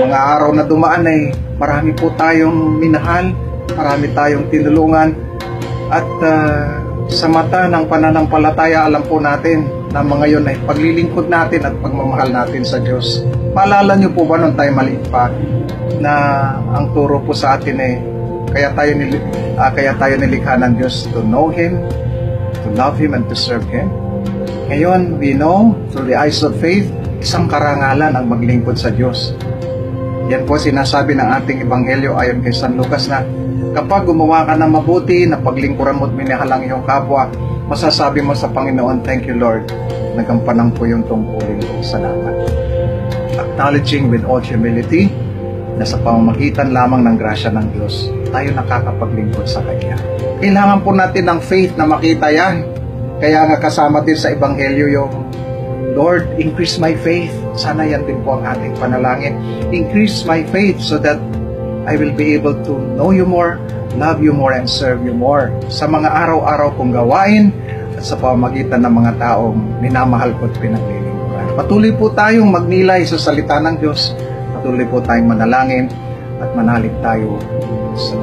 mga araw na dumaan ay marami po tayong minahal, marami tayong tinulungan, at sa mata ng pananampalataya alam po natin na mga yon ay paglilingkod natin at pagmamahal natin sa Diyos. Maalala niyo po ba nung tayo maliit pa na ang turo po sa atin ay kaya tayo nilikha ng Diyos to know Him, to love Him, and to serve Him. Ngayon, we know through the eyes of faith, isang karangalan ang maglingkod sa Diyos. Yan po sinasabi ng ating Ebanghelyo ayon kay San Lucas na kapag gumawa ka ng mabuti, na paglingkuran mo at minahal ang iyong kapwa, masasabi mo sa Panginoon, "Thank you, Lord. Nagampanan po yung tungkulin ko. Salamat." Acknowledging with all humility na sa pamamagitan lamang ng grasya ng Diyos, tayo nakakapaglingkod sa Kanya. Kailangan po natin ng faith na makita yan. Kaya nga kasama din sa Ebanghelyo yung, "Lord, increase my faith." Sana yan din po ang ating panalangin. Increase my faith so that I will be able to know you more, love you more, and serve you more sa mga araw-araw kong gawain at sa pamamagitan ng mga taong minamahal ko at pinaglilingkuran. Patuloy po tayong magnilay sa salita ng Diyos. Patuloy po tayong manalangin at manalig tayo sa